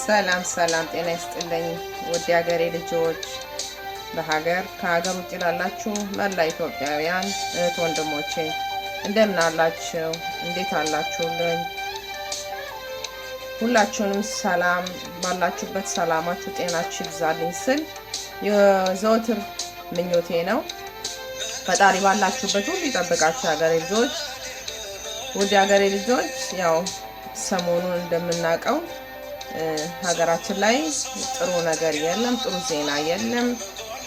ሰላም ጤና ይስጥልኝ ውድ ሀገሬ ልጆች ከሀገር ውጭ ላላችሁ መላ ኢትዮጵያውያን እህት ወንድሞቼ እንደምን አላችሁ? እንዴት አላችሁልኝ? ሁላችሁንም ሰላም ባላችሁበት ሰላማችሁ ጤናችሁ ይብዛልኝ ስል የዘወትር ምኞቴ ነው። ፈጣሪ ባላችሁበት ሁሉ ይጠብቃችሁ ሀገሬ ልጆች። ውድ ሀገሬ ልጆች ያው ሰሞኑን እንደምናውቀው ሀገራችን ላይ ጥሩ ነገር የለም፣ ጥሩ ዜና የለም።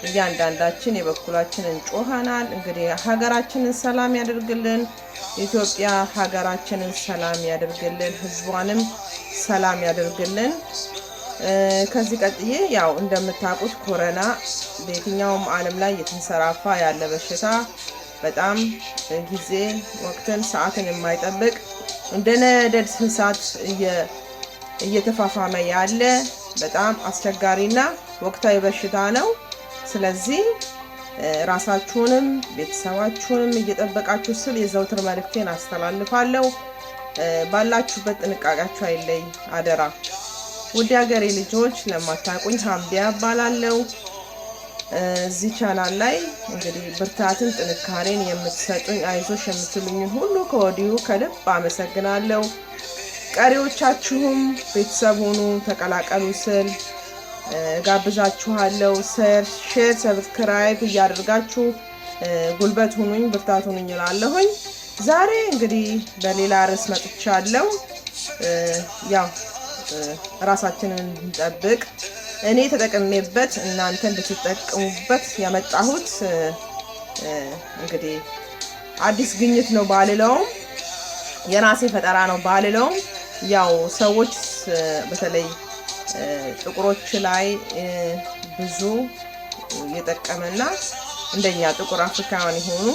እያንዳንዳችን የበኩላችንን ጮኸናል። እንግዲህ ሀገራችንን ሰላም ያደርግልን፣ ኢትዮጵያ ሀገራችንን ሰላም ያደርግልን፣ ህዝቧንም ሰላም ያደርግልን። ከዚህ ቀጥዬ ያው እንደምታውቁት ኮሮና በየትኛውም ዓለም ላይ የተንሰራፋ ያለ በሽታ በጣም ጊዜ ወቅትን ሰዓትን የማይጠብቅ እንደ ነደድ እሳት እየተፋፋመ ያለ በጣም አስቸጋሪና ወቅታዊ በሽታ ነው። ስለዚህ ራሳችሁንም ቤተሰባችሁንም እየጠበቃችሁ ስል የዘውትር መልእክቴን አስተላልፋለሁ። ባላችሁበት ጥንቃቄያችሁ አይለይ አደራ። ውድ ሀገሬ ልጆች ለማታውቁኝ ሀምቢያ እባላለሁ። እዚህ ቻናል ላይ እንግዲህ ብርታትን ጥንካሬን የምትሰጡኝ አይዞሽ የምትሉኝን ሁሉ ከወዲሁ ከልብ አመሰግናለሁ። ቀሪዎቻችሁም ቤተሰብ ሆኑ ተቀላቀሉ ስል ጋብዛችኋለሁ። ሼር ሰብስክራይብ እያደረጋችሁ ጉልበት ሁኑኝ፣ ብርታት ሁኑኝ እላለሁኝ። ዛሬ እንግዲህ በሌላ ርዕስ መጥቻለሁ። ያው ራሳችንን እንጠብቅ፣ እኔ ተጠቅሜበት እናንተ እንድትጠቀሙበት ያመጣሁት እንግዲህ አዲስ ግኝት ነው ባልለውም የራሴ ፈጠራ ነው ባልለውም ያው ሰዎች በተለይ ጥቁሮች ላይ ብዙ የጠቀመና እንደኛ ጥቁር አፍሪካውያን የሆኑ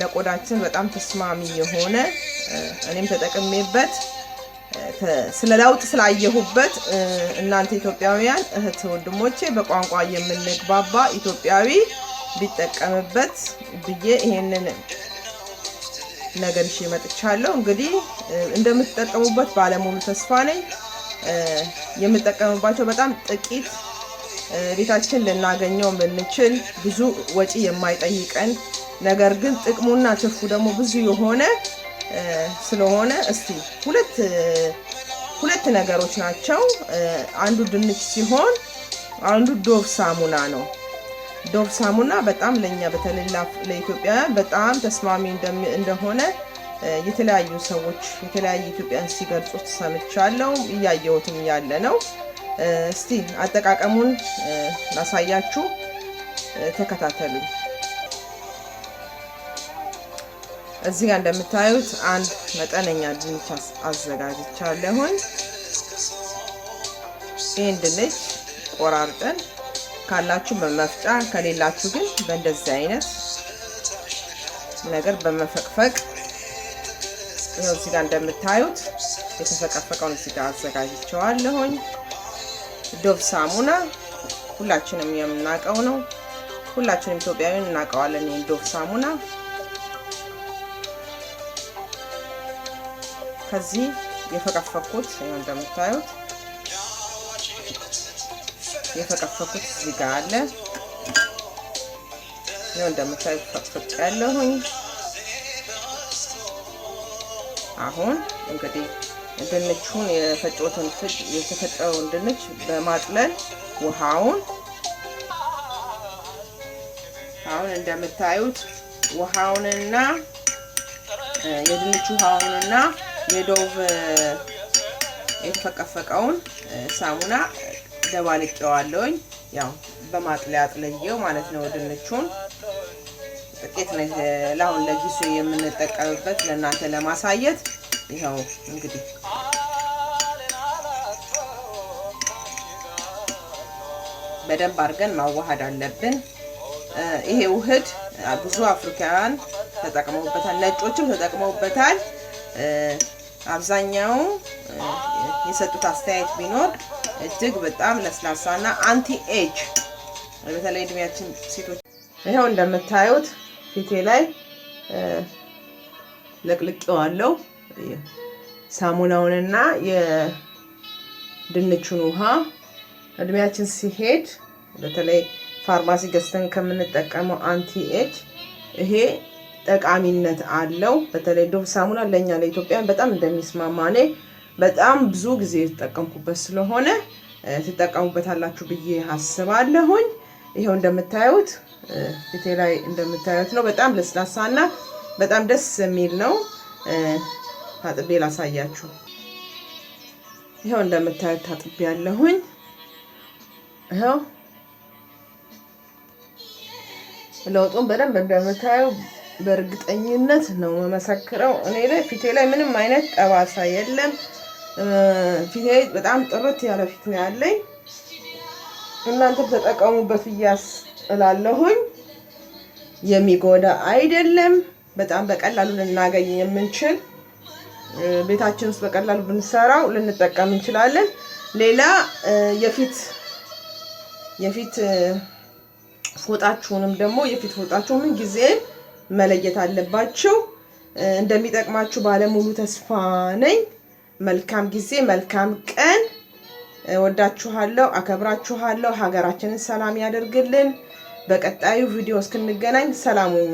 ለቆዳችን በጣም ተስማሚ የሆነ እኔም ተጠቅሜበት ስለ ለውጥ ስላየሁበት እናንተ ኢትዮጵያውያን እህት ወንድሞቼ በቋንቋ የምንግባባ ኢትዮጵያዊ ቢጠቀምበት ብዬ ይሄንን ነገር መጥቻለሁ። እንግዲህ እንደምትጠቀሙበት ባለሙሉ ተስፋ ነኝ። የምትጠቀሙባቸው በጣም ጥቂት ቤታችን ልናገኘው የምንችል ብዙ ወጪ የማይጠይቀን ነገር ግን ጥቅሙና ትርፉ ደግሞ ብዙ የሆነ ስለሆነ እስቲ ሁለት ነገሮች ናቸው። አንዱ ድንች ሲሆን አንዱ ዶቭ ሳሙና ነው። ዶቭ ሳሙና በጣም ለኛ በተለይ ለኢትዮጵያውያን በጣም ተስማሚ እንደሆነ የተለያዩ ሰዎች የተለያዩ ኢትዮጵያን ሲገልጹት ሰምቻለሁ፣ እያየሁትም ያለ ነው። እስቲ አጠቃቀሙን ላሳያችሁ፣ ተከታተሉ። እዚህ ጋር እንደምታዩት አንድ መጠነኛ ድንች አዘጋጅቻለሁኝ። ይሄን ድንች ቆራርጠን ካላችሁ በመፍጫ ከሌላችሁ ግን በእንደዚህ አይነት ነገር በመፈቅፈቅ ይሄው እዚህ ጋር እንደምታዩት የተፈቀፈቀውን እዚህ ጋር አዘጋጅቼዋለሁኝ። ዶቭ ሳሙና ሁላችንም የምናውቀው ነው። ሁላችንም ኢትዮጵያውያን እናውቀዋለን። ይሄን ዶቭ ሳሙና ከዚህ የፈቀፈኩት ይሄው እንደምታዩት የፈቀፈኩት እዚህ ጋር አለ። ይሄው እንደምታዩት ፈቅፍቅ ያለሁኝ። አሁን እንግዲህ ድንቹን የተፈጨውን ድንች በማጥለል ውሃውን አሁን እንደምታዩት ውሃውንና የድንቹ ውሃውንና የዶቭ የተፈቀፈቀውን ሳሙና ደባልቄዋለሁኝ። ያው በማጥለያ አጥለየው ማለት ነው። ድንቹን ጥቂት ነው ለአሁን ለጊዜው የምንጠቀምበት ለእናንተ ለማሳየት። ይኸው እንግዲህ በደንብ አድርገን ማዋሃድ አለብን። ይሄ ውህድ ብዙ አፍሪካውያን ተጠቅመውበታል፣ ነጮችም ተጠቅመውበታል። አብዛኛው የሰጡት አስተያየት ቢኖር እጅግ በጣም ለስላሳና አንቲ ኤጅ በተለይ እድሜያችን ሴቶች ይሄው እንደምታዩት ፊቴ ላይ ለቅልቄዋለሁ። ሳሙናውንና ድንቹን ውሃ እድሜያችን ሲሄድ በተለይ ፋርማሲ ገዝተን ከምንጠቀመው አንቲ ኤጅ ይሄ ጠቃሚነት አለው። በተለይ ዶቭ ሳሙና ለኛ ለኢትዮጵያን በጣም እንደሚስማማ እኔ በጣም ብዙ ጊዜ የተጠቀምኩበት ስለሆነ ትጠቀሙበታላችሁ ብዬ አስባለሁኝ። ይሄው እንደምታዩት ፊቴ ላይ እንደምታዩት ነው። በጣም ለስላሳና በጣም ደስ የሚል ነው። ታጥቤ ላሳያችሁ። ይሄው እንደምታዩት ታጥቤ ያለሁኝ። ይሄው ለውጡን በደንብ እንደምታዩ በእርግጠኝነት ነው መመሰክረው። እኔ ላይ ፊቴ ላይ ምንም አይነት ጠባሳ የለም። ፊቴ በጣም ጥርት ያለ ፊት ነው ያለኝ። እናንተ ተጠቀሙበት ብያስ እላለሁኝ። የሚጎዳ አይደለም። በጣም በቀላሉ ልናገኝ የምንችል ቤታችን ውስጥ በቀላሉ ብንሰራው ልንጠቀም እንችላለን። ሌላ የፊት ፎጣችሁንም ደግሞ የፊት ፎጣችሁ ምን ጊዜ መለየት አለባችሁ። እንደሚጠቅማችሁ ባለሙሉ ተስፋ ነኝ። መልካም ጊዜ፣ መልካም ቀን። ወዳችኋለሁ፣ አከብራችኋለሁ። ሀገራችንን ሰላም ያደርግልን። በቀጣዩ ቪዲዮ እስክንገናኝ ሰላም ሁኑ።